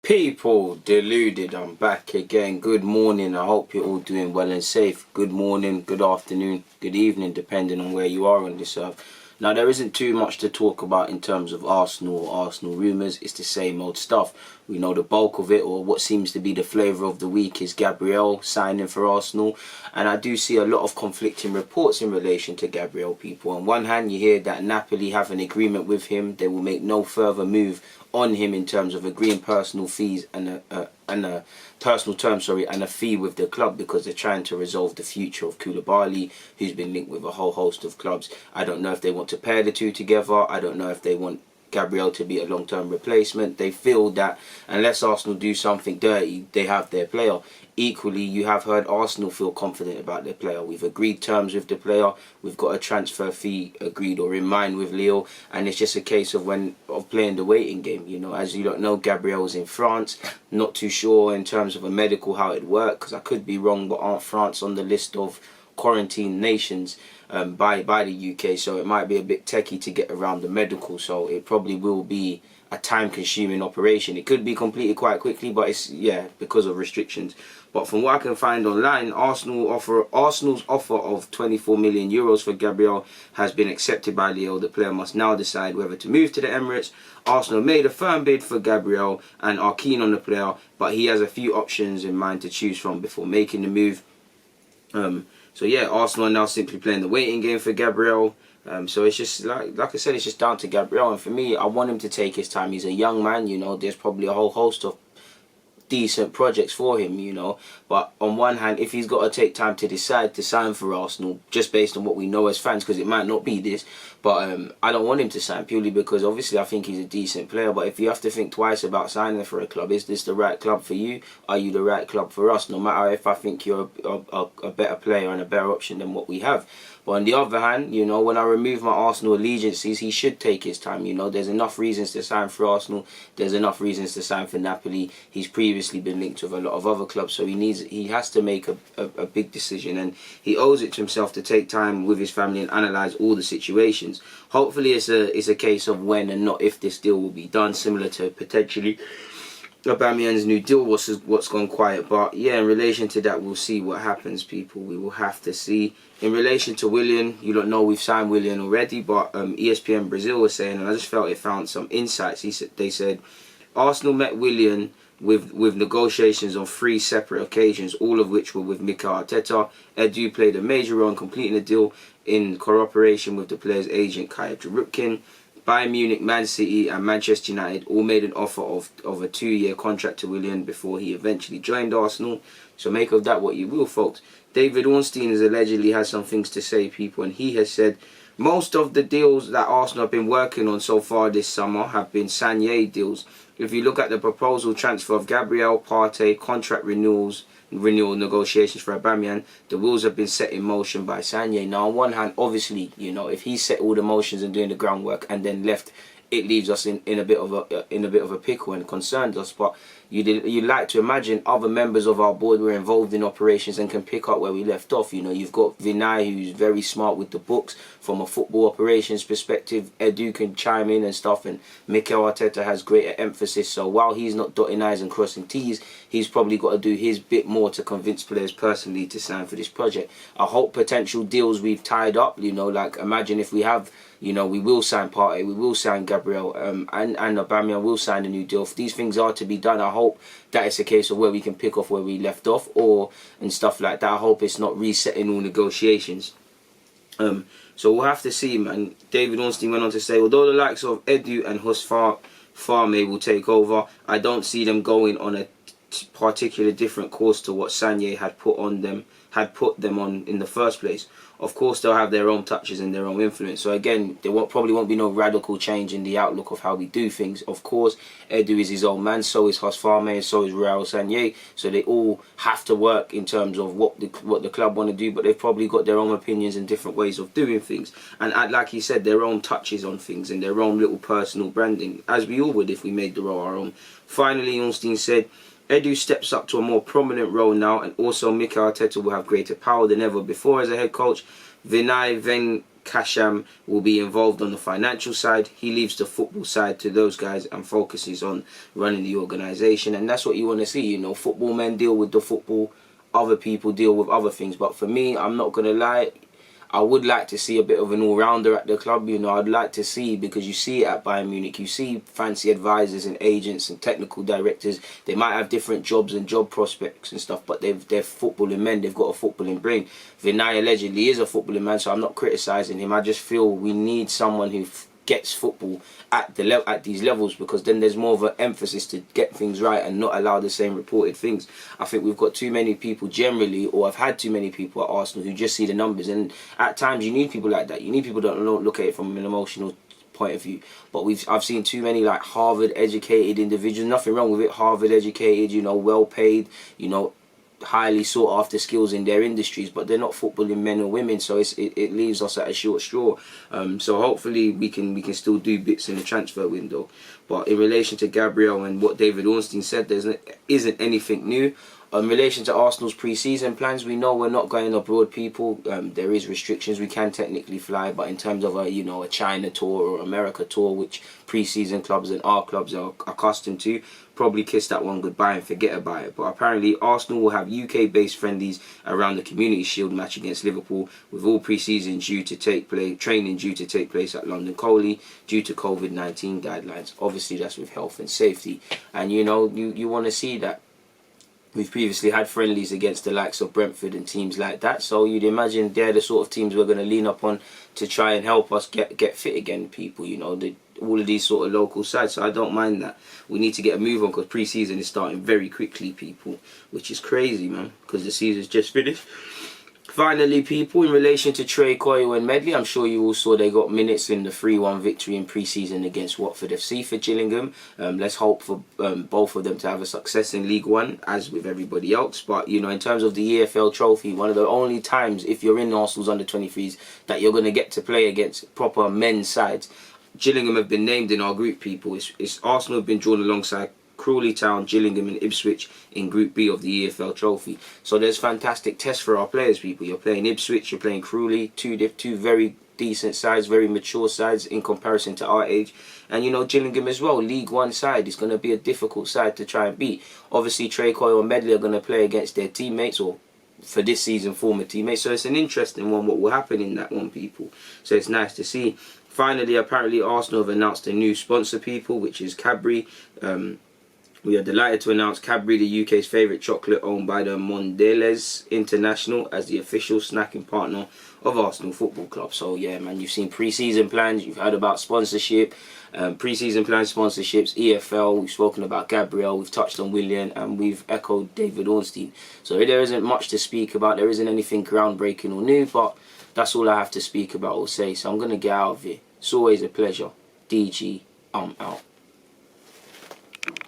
People, Deluded, I'm back again. Good morning, I hope you're all doing well and safe. Good morning, good afternoon, good evening, depending on where you are on this earth. Now, there isn't too much to talk about in terms of Arsenal or Arsenal rumours. It's the same old stuff. We know the bulk of it, or what seems to be the flavour of the week, is Gabriel signing for Arsenal. And I do see a lot of conflicting reports in relation to Gabriel, people. On one hand, you hear that Napoli have an agreement with him. They will make no further move on him in terms of agreeing personal fees and a personal terms, and a fee with the club, because they're trying to resolve the future of Koulibaly, who's been linked with a whole host of clubs. I don't know if they want to pair the two together. I don't know if they want Gabriel to be a long-term replacement. They feel that unless Arsenal do something dirty, they have their player. Equally, you have heard Arsenal feel confident about their player. We've agreed terms with the player. We've got a transfer fee agreed or in mind with Lille, and it's just a case of playing the waiting game. You know, as you don't know, Gabriel's in France. Not too sure in terms of a medical how it works, because I could be wrong, but aren't France on the list of quarantine nations by the UK? So it might be a bit techie to get around the medical. So it probably will be a time-consuming operation. It could be completed quite quickly, but it's because of restrictions. But from what I can find online, Arsenal's offer of 24 million euros for Gabriel has been accepted by Lille. The player must now decide whether to move to the Emirates. Arsenal made a firm bid for Gabriel and are keen on the player, but he has a few options in mind to choose from before making the move. So yeah, Arsenal are now simply playing the waiting game for Gabriel. So it's just like I said, it's just down to Gabriel. And for me, I want him to take his time. He's a young man, you know. There's probably a whole host of decent projects for him, you know. But on one hand, if he's got to take time to decide to sign for Arsenal, just based on what we know as fans, because it might not be this, but I don't want him to sign purely because obviously I think he's a decent player. But if you have to think twice about signing for a club, is this the right club for you? Are you the right club for us? No matter if I think you're a better player and a better option than what we have. But on the other hand, you know, when I remove my Arsenal allegiances, he should take his time. You know, there's enough reasons to sign for Arsenal. There's enough reasons to sign for Napoli. He's previously been linked with a lot of other clubs, so he has to make a big decision, and he owes it to himself to take time with his family and analyse all the situations. Hopefully, it's a case of when and not if this deal will be done, similar to potentially Aubameyang's new deal, what's gone quiet. But yeah, in relation to that, we'll see what happens, people. We will have to see. In relation to Willian, you don't know we've signed Willian already, but ESPN Brazil was saying, and I just felt it found some insights. They said Arsenal met Willian with negotiations on 3 separate occasions, all of which were with Mikel Arteta. Edu played a major role in completing the deal in cooperation with the player's agent Kaya Jarupkin. Bayern Munich, Man City and Manchester United all made an offer of a 2-year contract to Willian before he eventually joined Arsenal. So make of that what you will, folks. David Ornstein has allegedly had some things to say, people, and he has said most of the deals that Arsenal have been working on so far this summer have been Sanllehi deals. If you look at the proposal transfer of Gabriel, Partey, contract renewal negotiations for Aubameyang, the wheels have been set in motion by Sanllehi. Now, on one hand, obviously, you know, if he set all the motions and doing the groundwork and then left, it leaves us in a bit of a pickle and concerns us. But you'd like to imagine other members of our board were involved in operations and can pick up where we left off. You know, you've got Vinay, who's very smart with the books from a football operations perspective. Edu can chime in and stuff, and Mikel Arteta has greater emphasis. So while he's not dotting I's and crossing T's, he's probably got to do his bit more to convince players personally to sign for this project. I hope potential deals we've tied up, you know, like imagine if we have, you know, we will sign Partey, we will sign Gabriel, and Aubameyang will sign a new deal. If these things are to be done, I hope that it's a case of where we can pick off where we left off, and stuff like that. I hope it's not resetting all negotiations. So we'll have to see, man. David Ornstein went on to say, although the likes of Edu and Hus Farme will take over, I don't see them going on a particular different course to what Sanllehi had put them on in the first place. Of course, they'll have their own touches and their own influence. So again, there probably won't be no radical change in the outlook of how we do things. Of course, Edu is his old man, so is Hus Farme, and so is Raul Sanllehi. So they all have to work in terms of what the club want to do, but they've probably got their own opinions and different ways of doing things. And like he said, their own touches on things and their own little personal branding, as we all would if we made the role our own. Finally, Ornstein said, Edu steps up to a more prominent role now, and also Mikel Arteta will have greater power than ever before as a head coach. Vinay then Kasham will be involved on the financial side. He leaves the football side to those guys and focuses on running the organisation. And that's what you want to see. You know, football men deal with the football, other people deal with other things. But for me, I'm not going to lie, I would like to see a bit of an all-rounder at the club. You know, I'd like to see, because you see it at Bayern Munich, you see fancy advisors and agents and technical directors. They might have different jobs and job prospects and stuff, but they're footballing men. They've got a footballing brain. Vinay allegedly is a footballing man, so I'm not criticising him. I just feel we need someone who gets football at these levels, because then there's more of an emphasis to get things right and not allow the same reported things. I think we've got too many people generally, or I've had too many people at Arsenal who just see the numbers, and at times you need people like that. You need people that don't look at it from an emotional point of view. But I've seen too many like Harvard educated individuals. Nothing wrong with it. Harvard educated, you know, well paid, you know, highly sought after skills in their industries, but they're not footballing men or women, so it leaves us at a short straw. So hopefully we can still do bits in the transfer window. But in relation to Gabriel and what David Ornstein said, there isn't anything new. In relation to Arsenal's pre-season plans, we know we're not going abroad, people. There is restrictions. We can technically fly, but in terms of a China tour or America tour, which pre-season clubs and our clubs are accustomed to, probably kiss that one goodbye and forget about it. But apparently Arsenal will have UK-based friendlies around the Community Shield match against Liverpool, with all pre-season training due to take place at London Colney due to COVID-19 guidelines. Obviously, that's with health and safety, and you know you want to see that. We've previously had friendlies against the likes of Brentford and teams like that, so you'd imagine they're the sort of teams we're going to lean up on to try and help us get fit again, people. You know, all of these sort of local sides, so I don't mind that. We need to get a move on, because pre-season is starting very quickly, people, which is crazy, man, because the season's just finished. Finally, people, in relation to Trey Coyle and Medley, I'm sure you all saw they got minutes in the 3-1 victory in pre-season against Watford FC for Gillingham. Let's hope for both of them to have a success in League One, as with everybody else. But, you know, in terms of the EFL trophy, one of the only times, if you're in Arsenal's under-23s, that you're going to get to play against proper men's sides. Gillingham have been named in our group, people. It's Arsenal have been drawn alongside Crawley Town, Gillingham and Ipswich in Group B of the EFL Trophy. So there's fantastic tests for our players, people. You're playing Ipswich, you're playing Crawley, two very decent sides, very mature sides in comparison to our age. And you know, Gillingham as well, League One side, is going to be a difficult side to try and beat. Obviously, Trey Coyle and Medley are going to play against their teammates, or for this season, former teammates. So it's an interesting one, what will happen in that one, people. So it's nice to see. Finally, apparently Arsenal have announced a new sponsor, people, which is Cadbury. We are delighted to announce Cadbury, the UK's favourite chocolate, owned by the Mondelez International, as the official snacking partner of Arsenal Football Club. So yeah, man, you've seen pre-season plans, you've heard about sponsorship, pre-season plans, sponsorships, EFL, we've spoken about Gabriel, we've touched on Willian, and we've echoed David Ornstein. So there isn't much to speak about, there isn't anything groundbreaking or new, but that's all I have to speak about or say. So I'm going to get out of here. It's always a pleasure. DG, I'm out.